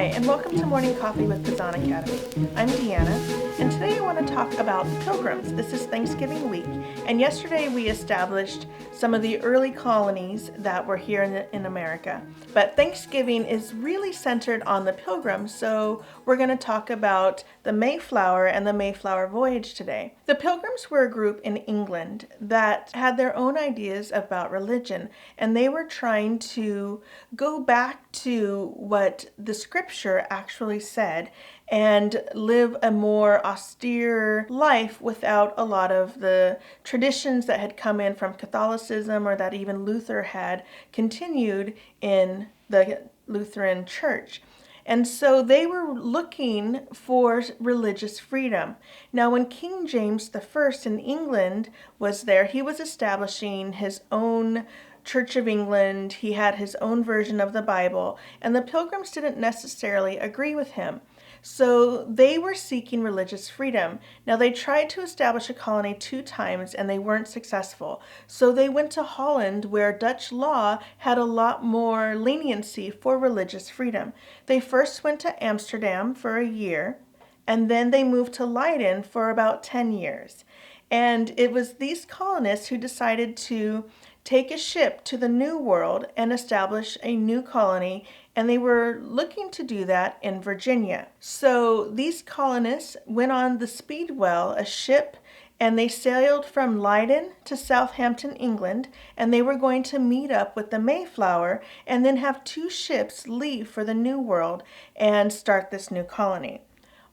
Hi, and welcome to Morning Coffee with Kazan Academy. I'm Deanna, and today I want to talk about Pilgrims. This is Thanksgiving week, and yesterday we established some of the early colonies that were here in America. But Thanksgiving is really centered on the Pilgrims, so we're going to talk about the Mayflower and the Mayflower voyage today. The Pilgrims were a group in England that had their own ideas about religion, and they were trying to go back to what the scripture actually said and live a more austere life without a lot of the traditions that had come in from Catholicism or that even Luther had continued in the Lutheran Church. And so they were looking for religious freedom. Now, when King James I in England was there, he was establishing his own Church of England. He had his own version of the Bible, and the Pilgrims didn't necessarily agree with him. So they were seeking religious freedom. Now, they tried to establish a colony 2 times and they weren't successful. So they went to Holland, where Dutch law had a lot more leniency for religious freedom. They first went to Amsterdam for a year, and then they moved to Leiden for about 10 years. And it was these colonists who decided to take a ship to the New World and establish a new colony, and they were looking to do that in Virginia. So these colonists went on the Speedwell, a ship, and they sailed from Leiden to Southampton, England, and they were going to meet up with the Mayflower and then have 2 ships leave for the New World and start this new colony.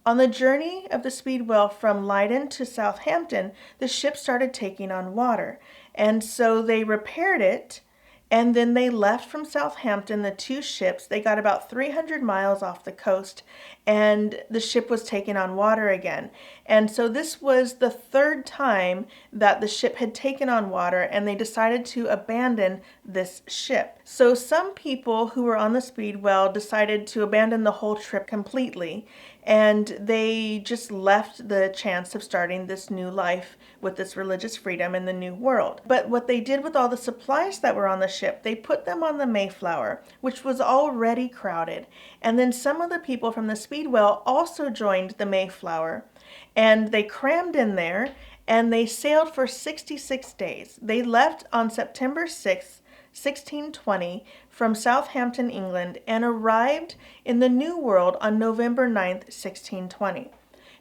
On the journey of the Speedwell from Leiden to Southampton, the ship started taking on water. And so they repaired it, and then they left from Southampton, the 2 ships. They got about 300 miles off the coast, and the ship was taking on water again. And so this was the 3rd time that the ship had taken on water, and they decided to abandon this ship. So some people who were on the Speedwell decided to abandon the whole trip completely, and they just left the chance of starting this new life with this religious freedom in the New World. But what they did with all the supplies that were on the ship, they put them on the Mayflower, which was already crowded. And then some of the people from the Speedwell also joined the Mayflower, and they crammed in there, and they sailed for 66 days. They left on September 6th, 1620 from Southampton, England, and arrived in the New World on November 9th, 1620.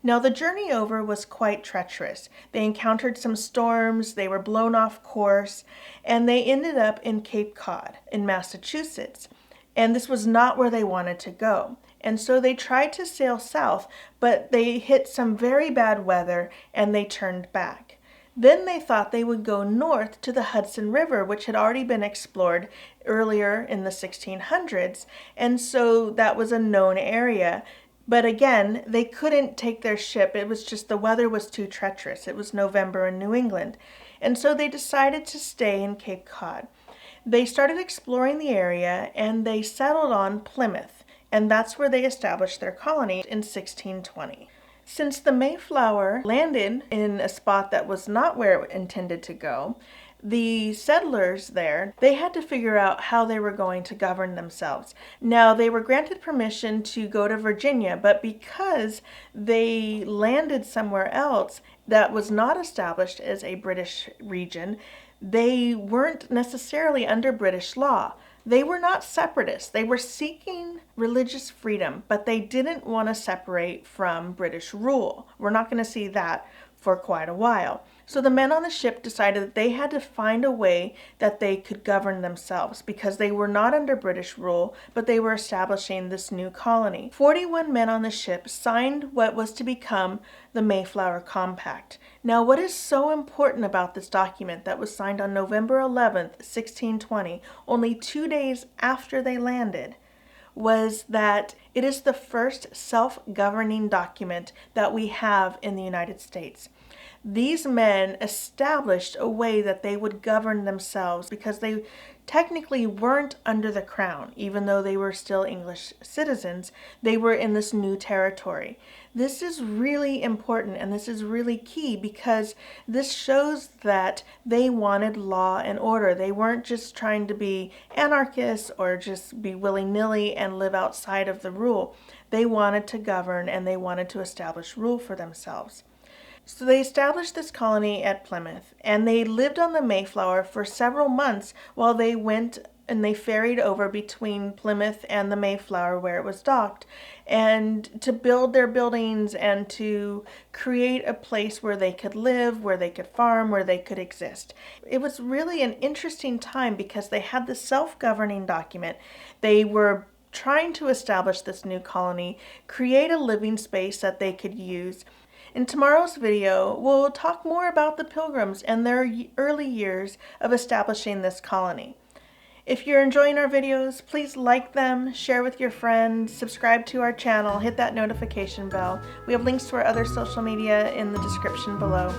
Now, the journey over was quite treacherous. They encountered some storms, they were blown off course, and they ended up in Cape Cod in Massachusetts. And this was not where they wanted to go. And so they tried to sail south, but they hit some very bad weather and they turned back. Then they thought they would go north to the Hudson River, which had already been explored earlier in the 1600s, and so that was a known area. But again, they couldn't take their ship. It was just the weather was too treacherous. It was November in New England. And so they decided to stay in Cape Cod. They started exploring the area and they settled on Plymouth, and that's where they established their colony in 1620. Since the Mayflower landed in a spot that was not where it intended to go, the settlers there, they had to figure out how they were going to govern themselves. Now, they were granted permission to go to Virginia, but because they landed somewhere else that was not established as a British region, they weren't necessarily under British law. They were not separatists. They were seeking religious freedom, but they didn't want to separate from British rule. We're not going to see that for quite a while. So the men on the ship decided that they had to find a way that they could govern themselves because they were not under British rule, but they were establishing this new colony. 41 men on the ship signed what was to become the Mayflower Compact. Now, what is so important about this document that was signed on November 11th, 1620, only 2 days after they landed, was that it is the first self-governing document that we have in the United States. These men established a way that they would govern themselves because they technically weren't under the crown, even though they were still English citizens. They were in this new territory. This is really important and this is really key because this shows that they wanted law and order. They weren't just trying to be anarchists or just be willy-nilly and live outside of the rules. rule. They wanted to govern and they wanted to establish rule for themselves. So they established this colony at Plymouth, and they lived on the Mayflower for several months while they went and they ferried over between Plymouth and the Mayflower where it was docked, and to build their buildings and to create a place where they could live, where they could farm, where they could exist. It was really an interesting time because they had the self-governing document. They were trying to establish this new colony, create a living space that they could use. In tomorrow's video, we'll talk more about the Pilgrims and their early years of establishing this colony. If you're enjoying our videos, please like them, share with your friends, subscribe to our channel, hit that notification bell. We have links to our other social media in the description below.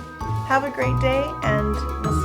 Have a great day, and we'll